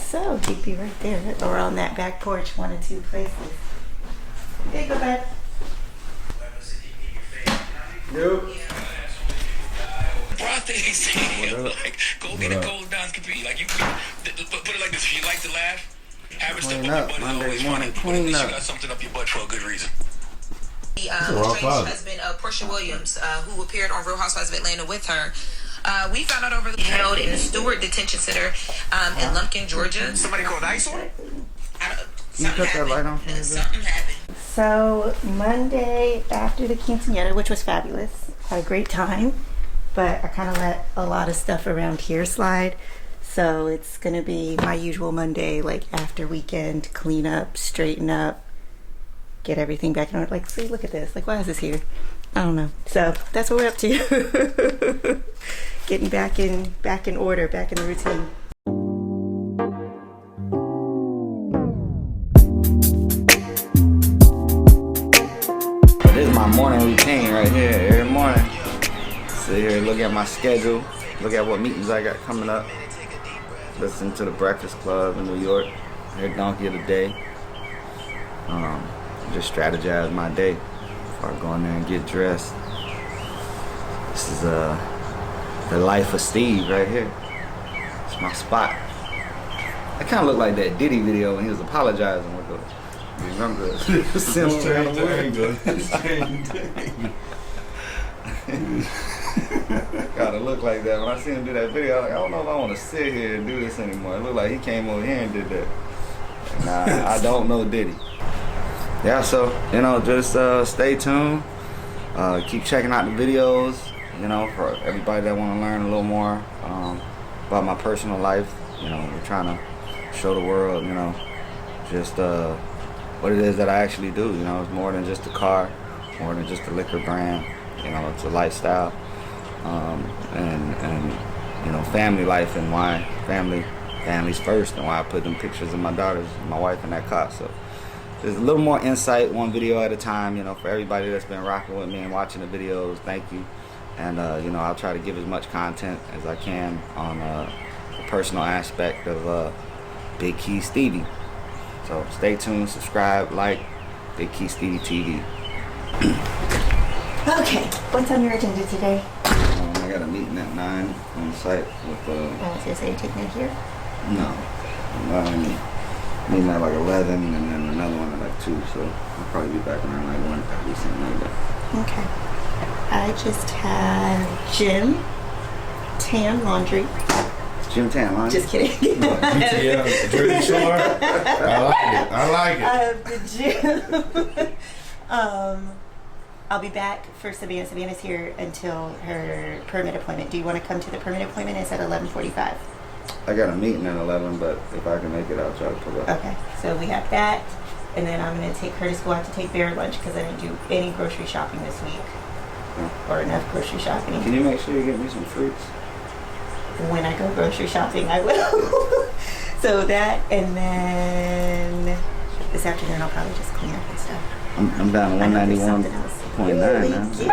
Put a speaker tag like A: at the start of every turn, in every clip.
A: so. He'd be right there or on that back porch, one or two places. There you go, bud.
B: Yep.
C: Like, go get a cold endoscopy. Like, you put it like this. If you like to laugh, having stuff up your butt is always funny. But at least you got something up your butt for a good reason.
D: The husband of Portia Williams, who appeared on Real Housewives of Atlanta with her. We found out over the held in the Stewart Detention Center in Lumpkin, Georgia.
C: Somebody called ICE on it?
B: You put that light on for me,
D: Something happened.
A: So Monday after the quinceañera, which was fabulous, had a great time, but I kind of let a lot of stuff around here slide. So it's gonna be my usual Monday, like after weekend, clean up, straighten up, get everything back in order. Like, see, look at this. Like, why is this here? I don't know. So that's what we're up to. Getting back in order, back in the routine.
B: This is my morning routine right here. Every morning, sit here, look at my schedule, look at what meetings I got coming up. Listen to the Breakfast Club in New York. Hear Donkey of the Day. Just strategize my day before I go in there and get dressed. This is the life of Steve right here. It's my spot. I kind of look like that Diddy video when he was apologizing with the. You remember the Sims Gotta look like that. When I see him do that video, I was like, I don't know if I want to sit here and do this anymore. It looked like he came over here and did that. Nah, I don't know Diddy. Yeah, so, just stay tuned. Keep checking out the videos, for everybody that want to learn a little more about my personal life. We're trying to show the world, just what it is that I actually do. It's more than just a car, more than just a liquor brand. It's a lifestyle, and family life, and why family's first, and why I put them pictures of my daughters and my wife in that car. So there's a little more insight, one video at a time. For everybody that's been rocking with me and watching the videos, thank you. And I'll try to give as much content as I can on the personal aspect of Big Key Stevie. So stay tuned, subscribe, like Big Key Stevie TV.
A: Okay, what's on your agenda today?
B: I got a meeting at 9 on site with
A: I was gonna say, you're taking it here?
B: No. Meeting at like 11 and then another one at like 2, so I'll probably be back around like 1:30, something like that.
A: Okay. I just had gym, tan, laundry.
B: Gym tan laundry?
A: Just kidding.
E: GTL, Jersey Shore. I like it.
A: I have the gym. I'll be back for Savannah. Savannah's here until her permit appointment. Do you want to come to the permit appointment? It's at 11:45.
B: I got a meeting at 11, but if I can make it, I'll try to pull up.
A: Okay, so we have that, and then I'm going to take her to school. I have to take Bear lunch because I didn't do any grocery shopping this week, or enough grocery shopping.
B: Can you make sure you get me some fruits?
A: When I go grocery shopping, I will. So that, and then this afternoon I'll probably just clean up and stuff.
B: I'm down to 191.9 now.
A: Yeah.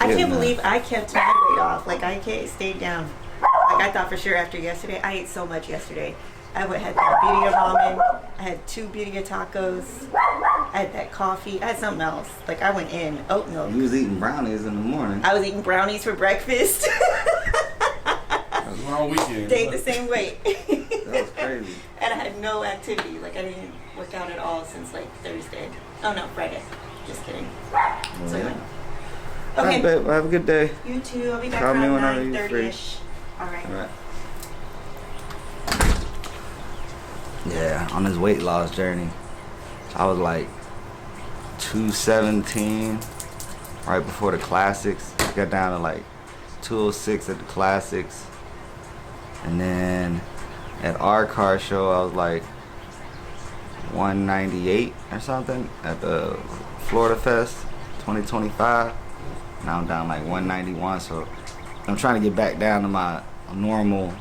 A: I can't believe I kept my weight off. Like, I stayed down. Like, I thought for sure after yesterday. I ate so much yesterday. I had that birria ramen. I had 2 birria tacos. I had that coffee. I had something else. Like, I went in. Oat milk.
B: You was eating brownies in the morning.
A: I was eating brownies for breakfast.
E: That's wrong weekend.
A: Stayed the same weight.
B: That was crazy.
A: And I had no activity. Like, I didn't work out at all since, like, Thursday. Oh, no, Friday. Just kidding. So,
B: Yeah.
A: okay.
B: All right, babe. Well, have a good day.
A: You too. I'll be back
B: Call me
A: around
B: whenever you're
A: 9:30ish. All right.
B: All right. Yeah, on this weight loss journey, I was like 217 right before the classics. Got down to like 206 at the classics. And then at our car show, I was like 198 or something at the Florida Fest 2025. Now I'm down like 191, so I'm trying to get back down to my normal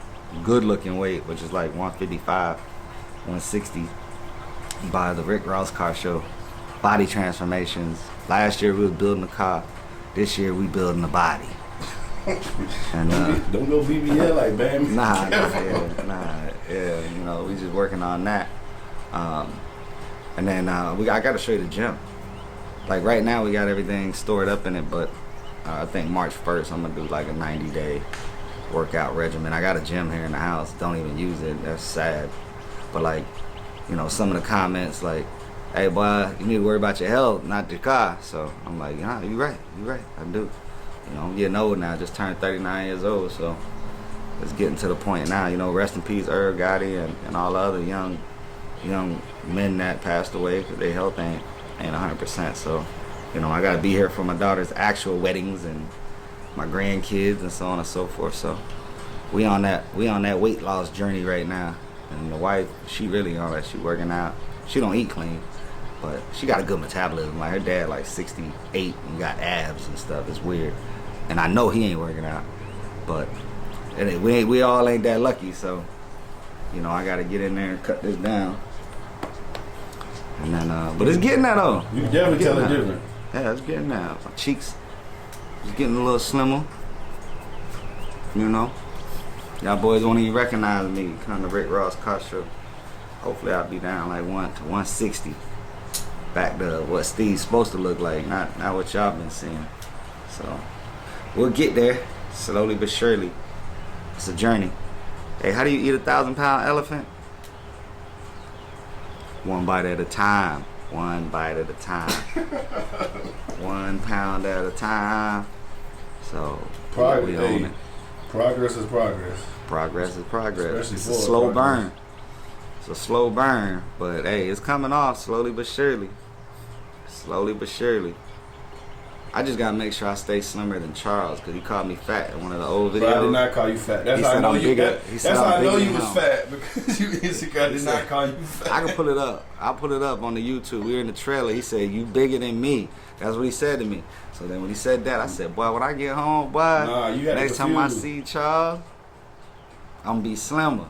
B: good looking weight, which is like 155, 160 by the Rick Ross car show. Body transformations. Last year we was building the car. This year we building the body. And
E: Don't go BBL like, man.
B: nah. Yeah, you know, we just working on that. And then I got to show you the gym. Like right now, we got everything stored up in it, but I think March 1st, I'm gonna do like a 90-day workout regimen. I got a gym here in the house. Don't even use it. That's sad. But like, you know, some of the comments like, "Hey, boy, you need to worry about your health, not your car." So I'm like, yeah, you right. I do. You know, I'm getting old now. I just turned 39 years old, so it's getting to the point now. You know, rest in peace, Irv Gotti and all the other young men that passed away because their health ain't 100%. So, you know, I gotta be here for my daughter's actual weddings and my grandkids and so on and so forth. So we on that weight loss journey right now. And the wife, she really on that. She working out. She don't eat clean, but she got a good metabolism. Like her dad, like 68 and got abs and stuff. It's weird. And I know he ain't working out, but we all ain't that lucky. So, you know, I gotta get in there and cut this down. And then, but it's getting that though.
E: You can definitely tell it different.
B: Yeah, it's getting that. My cheeks is getting a little slimmer. You know, y'all boys won't even recognize me. Kind of Rick Ross Castro. Hopefully, I'll be down like 160. Back to what Steve's supposed to look like, not what y'all been seeing. So we'll get there slowly but surely. It's a journey. Hey, how do you eat a 1,000-pound elephant? One bite at a time. One bite at a time. 1 pound at a time. So we own it.
E: Progress is progress.
B: Progress is progress.
E: Especially
B: It's a slow
E: progress.
B: burn. It's a slow burn, but hey, it's coming off slowly but surely. Slowly but surely. I just gotta make sure I stay slimmer than Charles because he called me fat in one of the old videos.
E: But I did not call you fat. That's
B: He
E: how I
B: said
E: know
B: I'm
E: you.
B: bigger. He
E: That's
B: said
E: how
B: I'm
E: I know
B: bigger
E: you
B: than
E: was
B: him.
E: fat because you Instagram did not call you fat.
B: I can pull it up. I'll put it up on the YouTube. We were in the trailer. He said, "You bigger than me." That's what he said to me. So then when he said that, I said, "Boy, when I get home, boy,
E: Nah, you had
B: next
E: to
B: time I
E: confuse.
B: see Charles, I'm gonna be slimmer."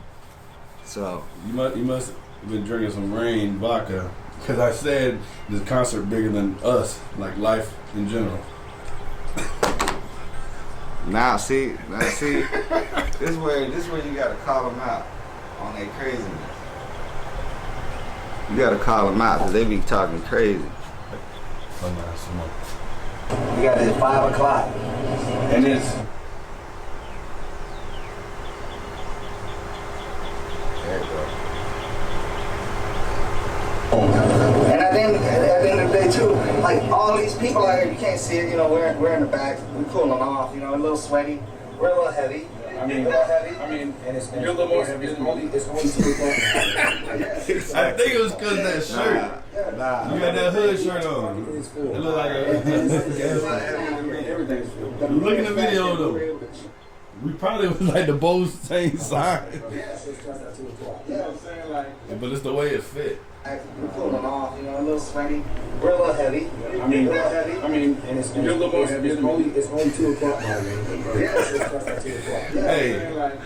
B: So
E: You must have been drinking some rain vodka because I said this concert bigger than us, like life in general.
B: now, see, this is where you gotta call them out on their craziness. You gotta call them out because they be talking crazy.
E: Oh, no, some more.
B: We got this 5 o'clock, and it's. There you go. And at the end of the day too, like all these people out here, you can't see it. You know, we're in the back, we cooling off. You know, a little sweaty, we're a little heavy.
E: I mean,
B: a little heavy.
E: You're a little more heavy. It's only 2 I think it was because of that shirt.
B: Nah.
E: You got that hood shirt on. It looked like a. Look at the video though. We probably was like the both same size. But it's the way it fit.
B: We're cooling off. You know, a little sweaty, we're a little heavy.
E: You're a little more heavy.
F: It's only 2 o'clock now, man.
E: Hey,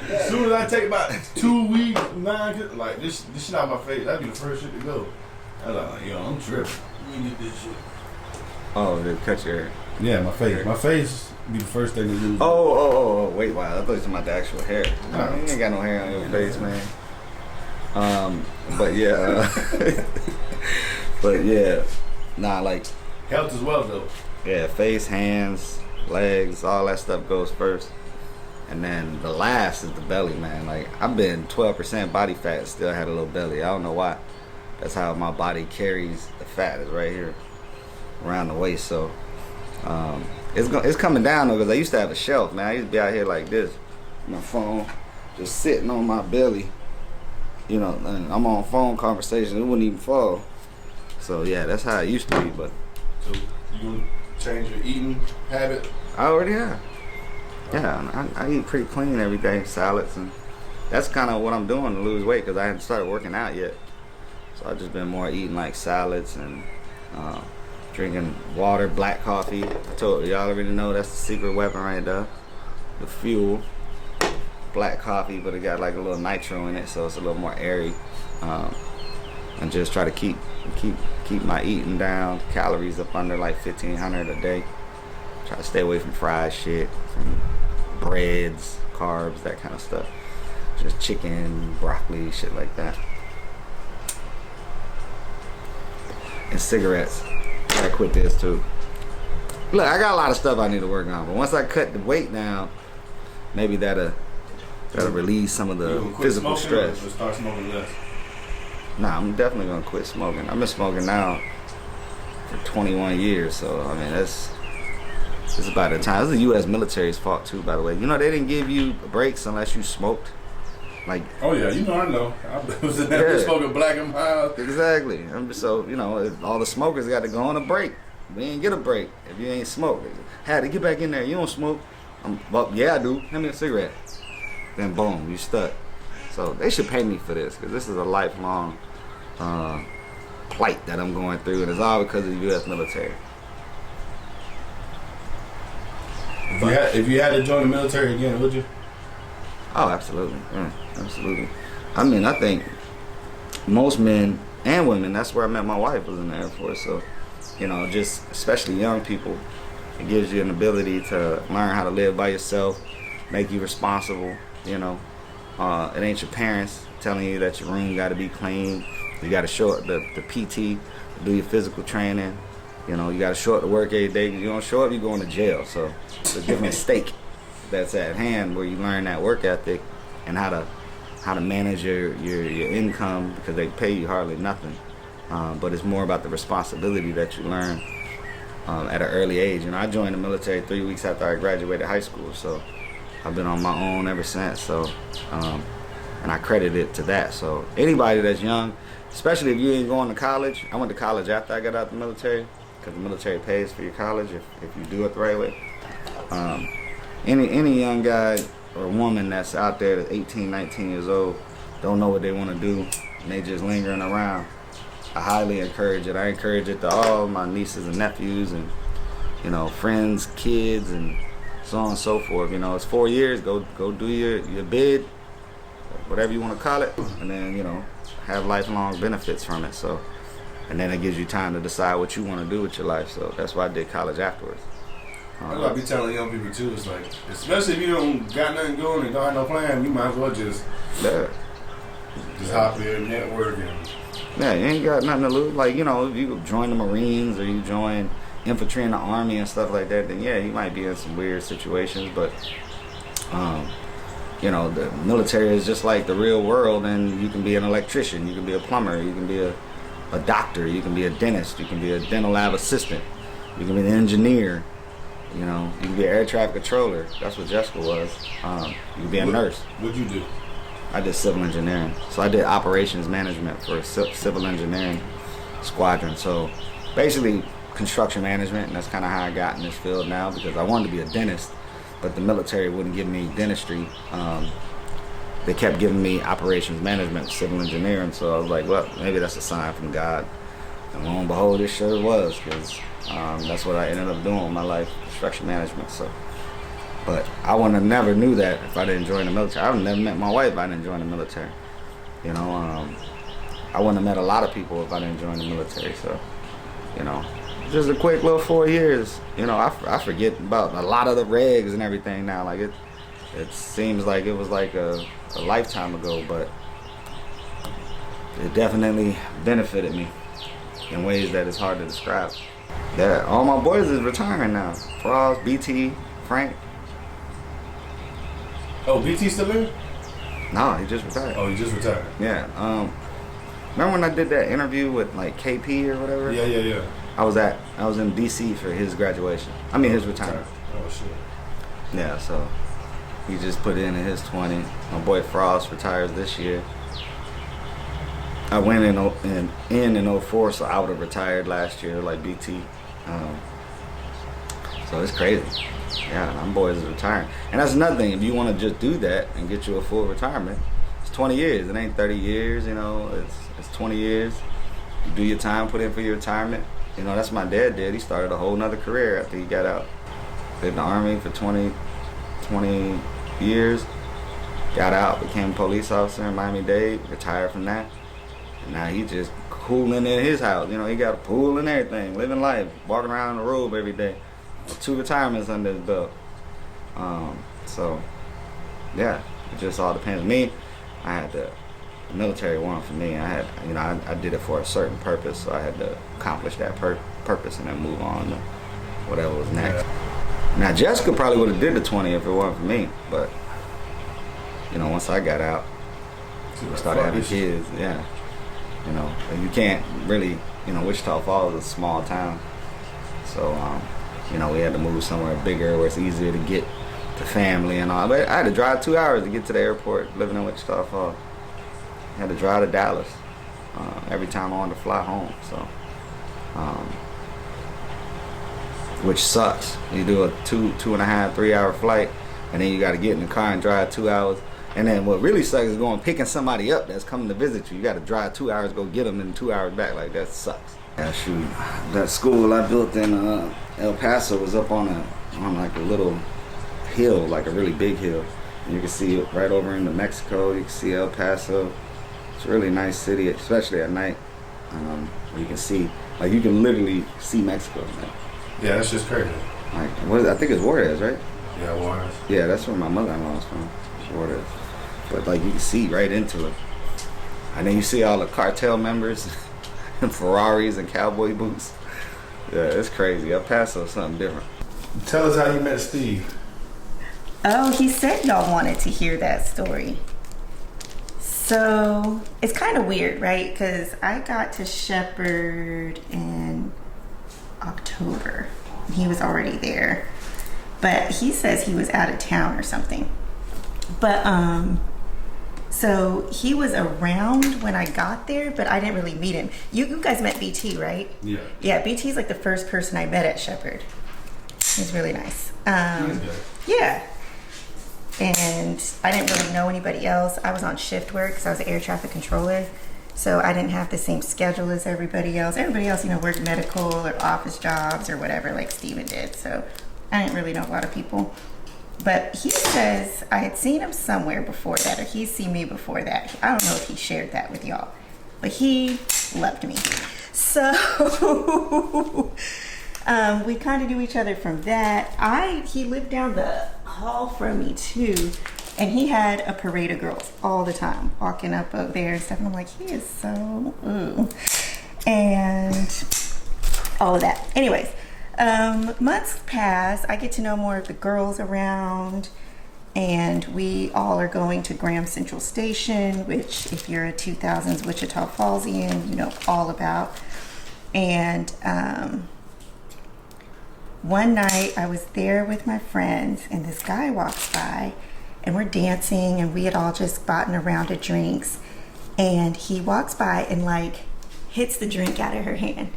E: as soon as I take about 2 weeks, like this shit out my face, that'd be the first shit to go. I'm like, yo, I'm tripping. Let me get this shit.
B: Oh, they cut your hair.
E: Yeah, my face. My face be the first thing to lose.
B: Oh, wait, wow. I thought you were talking about the actual hair.
E: No.
B: You ain't got no hair on your face, man. But yeah, nah, like,
E: Health as well, though.
B: yeah, face, hands, legs, all that stuff goes first. And then the last is the belly, man. Like, I've been 12% body fat, still had a little belly. I don't know why. That's how my body carries the fat, is right here around the waist. So, it's coming down though, because I used to have a shelf, man. I used to be out here like this, my phone just sitting on my belly. You know, and I'm on phone conversation, it wouldn't even fall. So yeah, that's how it used to be, but
E: So you gonna change your eating habit?
B: I already have. Yeah, I eat pretty clean every day, salads, and that's kind of what I'm doing to lose weight because I haven't started working out yet. So I've just been more eating like salads and drinking water, black coffee. I told y'all already know that's the secret weapon right there. The fuel. Black coffee, but it got like a little nitro in it, so it's a little more airy. And just try to keep my eating down, calories up under like 1,500 a day. Try to stay away from fried shit, from breads, carbs, that kind of stuff. just chicken, broccoli, shit like that. And cigarettes. I gotta quit this too. Look, I got a lot of stuff I need to work on, but once I cut the weight down, maybe that'll release some of the physical stress.
E: Or start smoking less?
B: Nah, I'm definitely gonna quit smoking. I've been smoking now for 21 years, so I mean it's about the time. It's the U.S. military's fault too, by the way. You know they didn't give you breaks unless you smoked. Like,
E: oh yeah, I know. I was in there smoking black and mild.
B: Exactly. So all the smokers got to go on a break. We ain't get a break if you ain't smoke. Had to get back in there. You don't smoke. Well, yeah, I do. Hand me a cigarette. Then boom, you stuck. So they should pay me for this because this is a lifelong plight that I'm going through, and it's all because of the U.S. military.
E: If you had to join the military again, would you?
B: Oh, absolutely. Absolutely. I mean, I think most men and women, that's where I met my wife, was in the Air Force. So, just especially young people, it gives you an ability to learn how to live by yourself, make you responsible, It ain't your parents telling you that your room got to be clean. You got to show up the PT, do your physical training. You got to show up to work every day. If you don't show up, you're going to jail. So it's a different stake that's at hand where you learn that work ethic and how to manage your income, because they pay you hardly nothing. But it's more about the responsibility that you learn at an early age. I joined the military 3 weeks after I graduated high school, so I've been on my own ever since. So, and I credit it to that. So anybody that's young, especially if you ain't going to college, I went to college after I got out the military, because the military pays for your college if you do it the right way. Any young guy or woman that's out there that's 18, 19 years old, don't know what they want to do, and they just lingering around, I highly encourage it. I encourage it to all my nieces and nephews and, friends, kids, and so on and so forth. It's 4 years. Go do your bid, whatever you want to call it, and then, have lifelong benefits from it. So, and then it gives you time to decide what you want to do with your life. So that's why I did college afterwards.
E: That's what I be telling young people too. It's like, especially if you don't got nothing going and don't have no plan, you might as well just hop in, network, and
B: yeah, you ain't got nothing to lose. Like, if you join the Marines or you join infantry in the Army and stuff like that, then yeah, you might be in some weird situations. But the military is just like the real world, and you can be an electrician, you can be a plumber, you can be a doctor, you can be a dentist, you can be a dental lab assistant, you can be an engineer. You can be an air traffic controller. That's what Jessica was. You can be a nurse.
E: What'd you do?
B: I did civil engineering. So I did operations management for a civil engineering squadron. So basically construction management, and that's kind of how I got in this field now, because I wanted to be a dentist, but the military wouldn't give me dentistry. They kept giving me operations management, civil engineering. So I was like, well, maybe that's a sign from God. And lo and behold, it sure was, because that's what I ended up doing with my life, construction management. So, but I would have never knew that if I didn't join the military. I would have never met my wife if I didn't join the military. I wouldn't have met a lot of people if I didn't join the military. So, just a quick little 4 years. I forget about a lot of the regs and everything now. Like it seems like it was like a lifetime ago, but it definitely benefited me in ways that is hard to describe. Yeah, all my boys is retiring now. Frost, BT, Frank.
E: Oh, BT still in?
B: No, he just retired.
E: Oh, he just retired.
B: Yeah. Remember when I did that interview with like KP or whatever?
E: Yeah.
B: I was in DC for his graduation. I mean his retirement.
E: Oh shit.
B: Yeah, so he just put in his 20. My boy Frost retires this year. I went in 04, so I would have retired last year like BT. So it's crazy. Yeah, them boys is retiring. And that's another thing. If you want to just do that and get you a full retirement, it's 20 years. It ain't 30 years, It's 20 years. You do your time, put in for your retirement. That's what my dad did. He started a whole nother career after he got out. Did in the Army for 20 years. Got out, became a police officer in Miami-Dade, retired from that. And now he just cooling in his house. He got a pool and everything, living life, walking around in the robe every day. 2 retirements under his belt. So, yeah, it just all depends. Me the military wanted for me. I did it for a certain purpose, so I had to accomplish that purpose and then move on to whatever was next. Now Jessica probably would have did the 20 if it weren't for me, but once I got out, started having kids, and you can't really, Wichita Falls is a small town, so we had to move somewhere bigger where it's easier to get to family and all. But I had to drive 2 hours to get to the airport living in Wichita Falls. I had to drive to Dallas every time I wanted to fly home, so which sucks. You do a 2.5, 3 hour flight, and then you got to get in the car and drive 2 hours. And then what really sucks is picking somebody up that's coming to visit you. You got to drive 2 hours, go get them, and 2 hours back. Like, that sucks. Yeah, shoot. That school I built in El Paso was up on like a little hill, like a really big hill. And you can see it right over into Mexico. You can see El Paso. It's a really nice city, especially at night. You can see, like, you can literally see Mexico, man.
E: Yeah, that's just crazy.
B: Like, I think it's Juarez, right?
E: Yeah, Juarez.
B: Yeah, that's where my mother-in-law is from. Juarez. But like, you can see right into it. And then you see all the cartel members and Ferraris and cowboy boots. Yeah, it's crazy. El Paso is something different.
E: Tell us how you met Steve.
A: Oh, he said y'all wanted to hear that story. So it's kind of weird, right? Because I got to Shepherd in October. He was already there. But he says he was out of town or something. But so he was around when I got there, but I didn't really meet him. You guys met BT, right?
E: Yeah.
A: Yeah, BT's like the first person I met at Shepherd. He's really nice.
E: Nice guy.
A: Yeah. And I didn't really know anybody else. I was on shift work because I was an air traffic controller. So I didn't have the same schedule as everybody else. Everybody else, worked medical or office jobs or whatever, like Steven did. So I didn't really know a lot of people. But he says I had seen him somewhere before that, or he's seen me before that. I don't know if he shared that with y'all, but he loved me. So we kind of knew each other from that. He lived down the hall from me too, and he had a parade of girls all the time walking up there and stuff. And I'm like, he is so ooh, and all of that. Anyways. Months pass, I get to know more of the girls around, and we all are going to Graham Central Station, which if you're a 2000s Wichita Fallsian, you know all about. And one night I was there with my friends, and this guy walks by, and we're dancing, and we had all just gotten a round of drinks, and he walks by and like hits the drink out of her hand.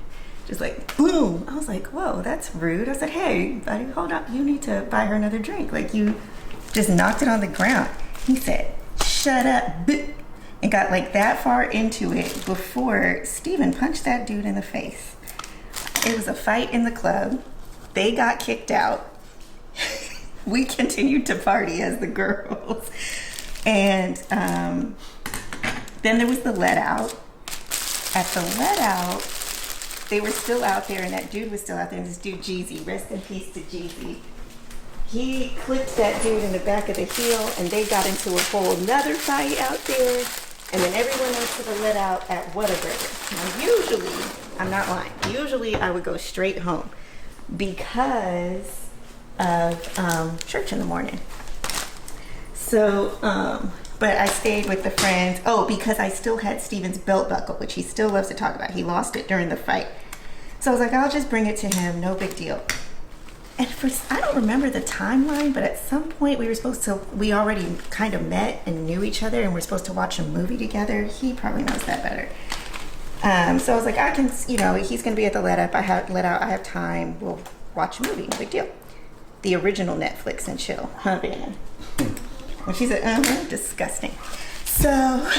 A: Just like, boom. I was like, whoa, that's rude. I said, hey, buddy, hold up. You need to buy her another drink. Like, you just knocked it on the ground. He said, shut up. And got like that far into it before Steven punched that dude in the face. It was a fight in the club. They got kicked out. We continued to party as the girls. And then there was the let out. At the let out, they were still out there, and that dude was still out there, and this dude, Jeezy, rest in peace to Jeezy. He clipped that dude in the back of the heel, and they got into a whole nother fight out there, and then everyone went to the let out at Whataburger. Now, usually, I'm not lying, usually I would go straight home because of church in the morning. So, but I stayed with the friends. Oh, because I still had Steven's belt buckle, which he still loves to talk about. He lost it during the fight. So I was like, I'll just bring it to him. No big deal. And I don't remember the timeline, but at some point we already kind of met and knew each other, and we're supposed to watch a movie together. He probably knows that better. So I was like, I can, he's going to be at the let out. I have time. We'll watch a movie. No big deal. The original Netflix and chill. Huh, Van? And she said, disgusting. So,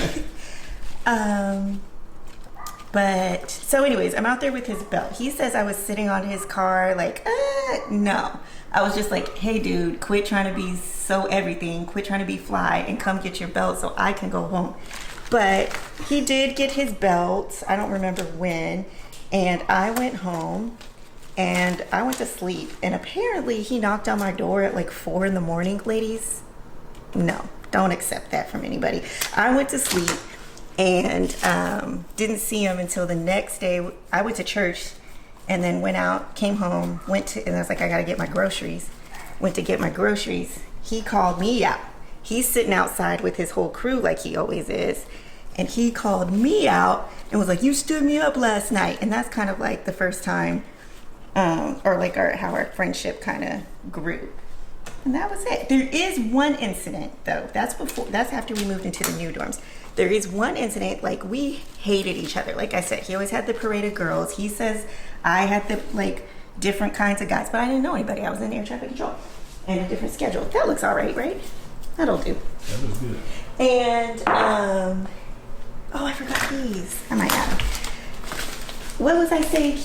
A: so anyways, I'm out there with his belt. He says I was sitting on his car like, no. I was just like, hey dude, quit trying to be so everything, quit trying to be fly, and come get your belt so I can go home. But he did get his belt, I don't remember when, and I went home and I went to sleep, and apparently he knocked on my door at like 4 a.m, ladies. No, Don't accept that from anybody. I went to sleep and didn't see him until the next day. I went to church and then went out, came home, and I was like, I gotta get my groceries. Went to get my groceries. He called me out. He's sitting outside with his whole crew like he always is. And he called me out and was like, you stood me up last night. And that's kind of like the first time, or like how our friendship kind of grew. And that was it. There is one incident though. That's after we moved into the new dorms. There is one incident, like we hated each other. Like I said, he always had the parade of girls. He says I had the like different kinds of guys, but I didn't know anybody. I was in air traffic control and a different schedule. That looks all right, right? That'll do.
E: That looks good.
A: And oh, I forgot these. I might have them. What was I saying?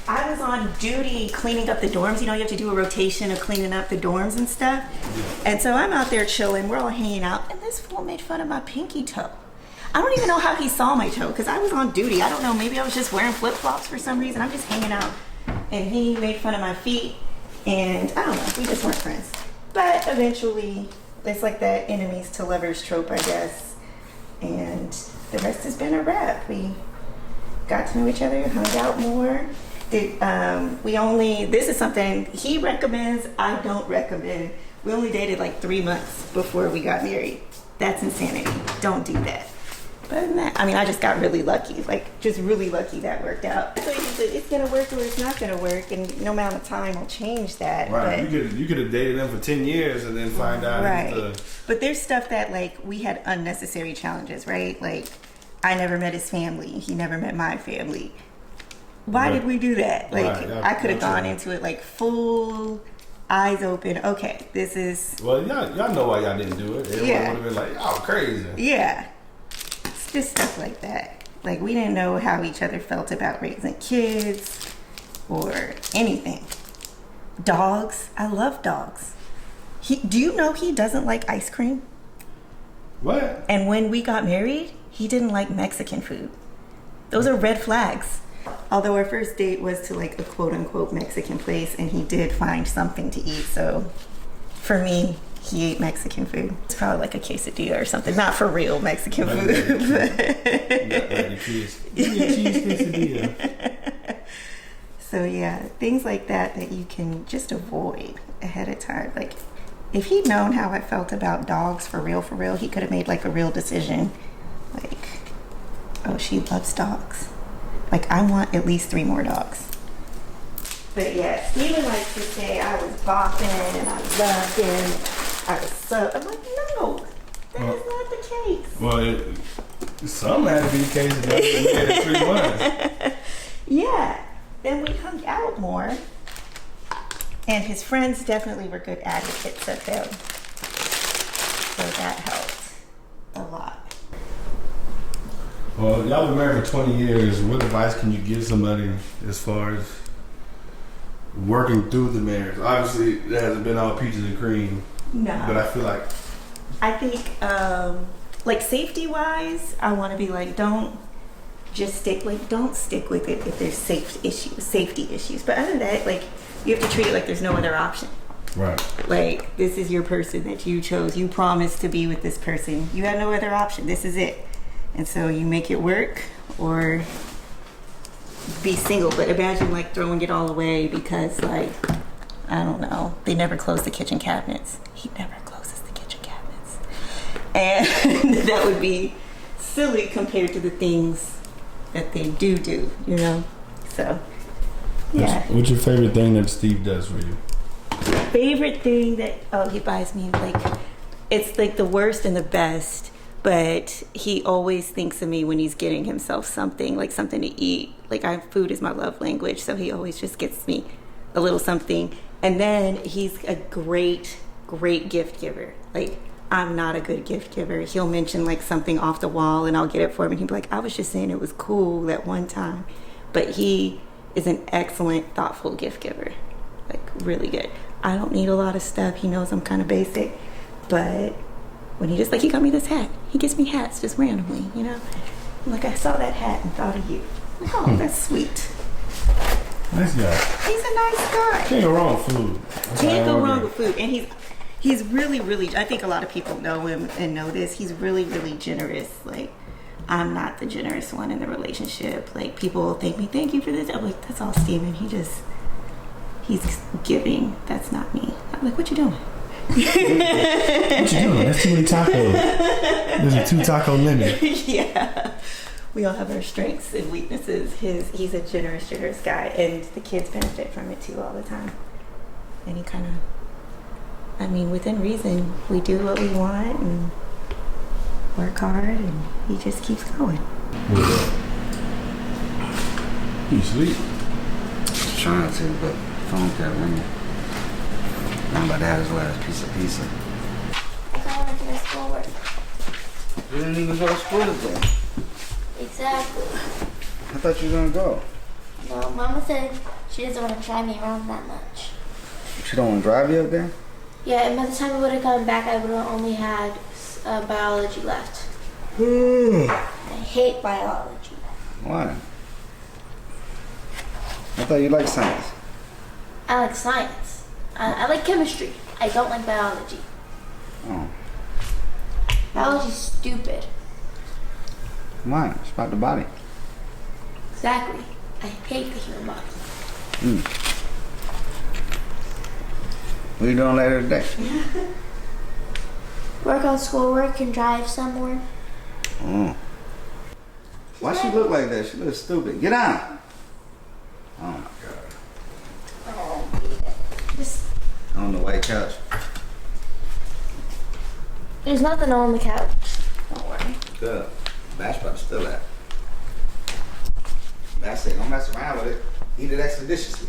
A: I was on duty cleaning up the dorms. You know, you have to do a rotation of cleaning up the dorms and stuff. Yeah. And so I'm out there chilling. We're all hanging out. And this fool made fun of my pinky toe. I don't even know how he saw my toe because I was on duty. I don't know. Maybe I was just wearing flip-flops for some reason. I'm just hanging out. And he made fun of my feet. And I don't know. We just weren't friends. But eventually, it's like that enemies to lovers trope, I guess. And the rest has been a wrap. We got to know each other, hung out more. This is something he recommends, I don't recommend. We only dated like 3 months before we got married. That's insanity. Don't do that. But other than that, I mean, I just got really lucky. Like, just really lucky that worked out. So it's going to work or it's not going to work, and no amount of time will change that.
E: Right.
A: But,
E: you could have dated them for 10 years and then find out.
A: Right. But there's stuff that, like, we had unnecessary challenges, right? Like, I never met his family. He never met my family. Why did we do that? Like, I could have gone into it, like, full eyes open. Okay, this is...
E: Well, y'all know why y'all didn't do it. Everyone would have been like, y'all crazy.
A: Yeah. It's just stuff like that. Like, we didn't know how each other felt about raising kids or anything. Dogs. I love dogs. Do you know he doesn't like ice cream?
E: What?
A: And when we got married, he didn't like Mexican food. Those are red flags. Although our first date was to like a quote unquote Mexican place and he did find something to eat. So for me, he ate Mexican food. It's probably like a quesadilla or something. Not for real Mexican food.
E: Like the cheese. Give me a cheese quesadilla.
A: So yeah, things like that you can just avoid ahead of time. Like if he'd known how I felt about dogs for real, he could have made like a real decision. Like, oh, she loves dogs. Like, I want at least 3 more dogs. But yeah, Steven likes to say I was bopping and I loved him. I was so... I'm like, no, that is not the case.
E: Well, some had to be the case that we had 3 months.
A: Yeah. Then we hung out more. And his friends definitely were good advocates of him. So that helped a lot.
E: Well, y'all been married for 20 years. What advice can you give somebody as far as working through the marriage? Obviously, it hasn't been all peaches and cream.
A: No.
E: But I feel like...
A: I think, like, safety-wise, I want to be like, don't stick with it if there's safety issues. But other than that, like, you have to treat it like there's no other option.
E: Right.
A: Like, this is your person that you chose. You promised to be with this person. You had no other option. This is it. And so you make it work or be single. But imagine like throwing it all away because like, I don't know, they never close the kitchen cabinets. He never closes the kitchen cabinets. And that would be silly compared to the things that they do, you know? So, yeah.
E: What's your favorite thing that Steve does for you?
A: Favorite thing that, he buys me like, it's like the worst and the best. But he always thinks of me when he's getting himself something, like something to eat. Like food is my love language, so he always just gets me a little something. And then he's a great gift giver. Like, I'm not a good gift giver. He'll mention like something off the wall and I'll get it for him. And he'll be like, I was just saying it was cool that one time. But he is an excellent, thoughtful gift giver. Like, really good. I don't need a lot of stuff. He knows I'm kind of basic. But... when he got me this hat. He gives me hats just randomly, you know? Like, I saw that hat and thought of you. Like, oh, that's sweet.
E: Nice guy.
A: He's a nice guy.
E: Can't go wrong with food.
A: Can't go wrong with food. And he's really, I think a lot of people know him and know this. He's really generous. Like, I'm not the generous one in the relationship. Like, people will thank me, thank you for this. I'm like, that's all Steven. He's giving. That's not me. I'm like, what you doing?
E: What you doing? That's too many tacos. There's a 2 taco limit.
A: Yeah. We all have our strengths and weaknesses. He's a generous guy, and the kids benefit from it too all the time. And he kind of, I mean, within reason, we do what we want and work hard, and he just keeps going.
E: You sleep?
B: Trying to, but phone kept ringing. I'm about to have his last piece of pizza.
G: I thought I wanted to schoolwork.
B: You didn't even go to school today.
G: Exactly.
B: I thought you were gonna go.
G: No, Mama said she doesn't want to drive me around that much.
B: She don't want to drive you up there?
G: Yeah, and by the time I would have come back, I would have only had biology left. I hate biology.
B: Why? I thought you liked science.
G: I like science. I like chemistry. I don't like biology.
B: Oh.
G: Biology's stupid.
B: Why? It's about the body.
G: Exactly. I hate the human body.
B: What are you doing later today?
G: Work on schoolwork and drive somewhere.
B: Oh. Why she look like that? She looks stupid. Get down. Oh my God.
G: Oh, just
B: On the white couch.
G: there's nothing on the couch. Don't worry.
B: Good. Bash about to steal that. That's it. Don't mess around with it. Eat it expeditiously.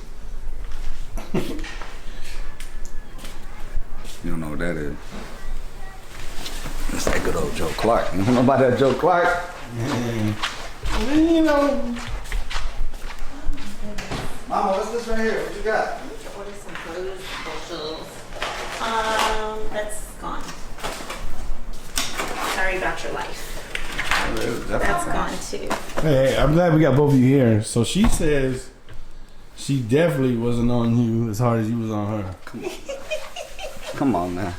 B: You don't know what that is. It's that good old Joe Clark. You don't know about that Joe Clark? You know. Mama, what's this right here? What you got?
A: I need to order some rose bushels. That's gone. Sorry about your life. That's gone too.
E: Hey, I'm glad we got both of you here. So she says she definitely wasn't on you as hard as you was on her.
B: Come on, man.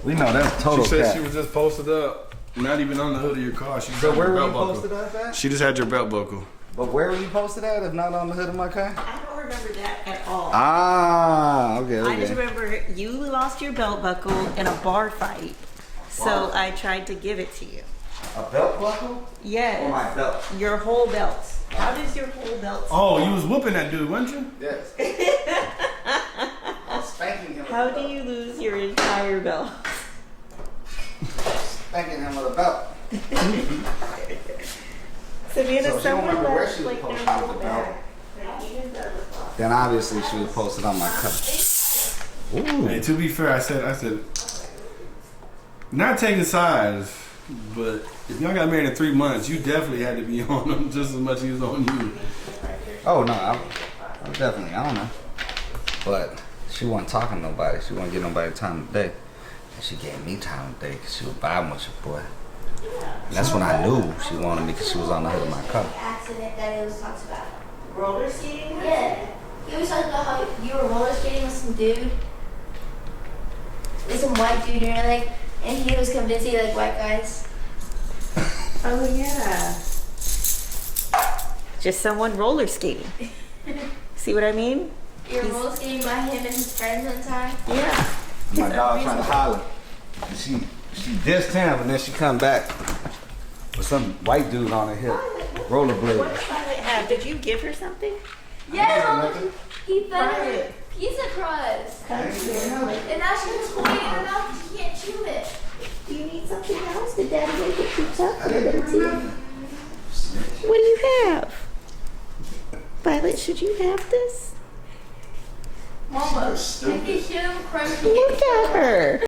B: We know that's total
E: She said
B: cap.
E: she was just posted up, not even on the hood of your car. She just
B: So
E: had
B: where
E: your
B: were you
E: belt
B: posted
E: buckle.
B: up at?
E: She just had your belt buckle.
B: But where were you posted at if not on the hood of my car?
A: I don't remember that at all.
B: Ah, okay,
A: I just
B: okay.
A: remember you lost your belt buckle in a bar fight, so I tried to give it to you.
B: A belt buckle?
A: Yes.
B: Or my belt?
A: Your whole belt. How does your whole belt?
E: Oh, you was whooping that dude, weren't you?
B: Yes. I'm spanking him.
A: How
B: with a
A: do
B: belt.
A: you lose your entire belt?
B: Spanking him with a belt.
A: Savannah,
B: So she don't
A: someone
B: remember where
A: left
B: she was
A: like their
B: posted on
A: whole
B: the belt.
A: bag. Like, even the-
B: Then obviously she was posted on my cover.
E: Hey, to be fair, I said, not taking sides, but if y'all got married in 3 months, you definitely had to be on him just as much as he was on you.
B: Oh no, I was definitely on her. But she wasn't talking to nobody. She wasn't getting nobody time of day. And she gave me time of day because she was vibing with your boy. And that's when I knew she wanted me because she was on the hood of my cup.
G: Accident that it was talks about.
A: roller skating?
G: Yeah. You always talk about how you were roller skating with some dude. There's some white dude, and like, and he was convinced he liked white guys.
A: Oh yeah. Just someone roller skating. See what I mean?
G: You were roller skating by him and his friends one time.
A: Yeah.
B: My dog trying to holler. And she dissed him and then she come back with some white dude on her hip.
A: What
B: Rollerblade.
A: does Violet have? Did you give her something?
G: Yeah, he fed her
A: Violet.
G: pizza crust. And now she's putting it in her mouth and she can't chew it.
A: Do you need something else? Did Daddy make it pizza? What do you have? Violet, should you have this?
G: Mama, I can show him crumbs.
A: Look at her.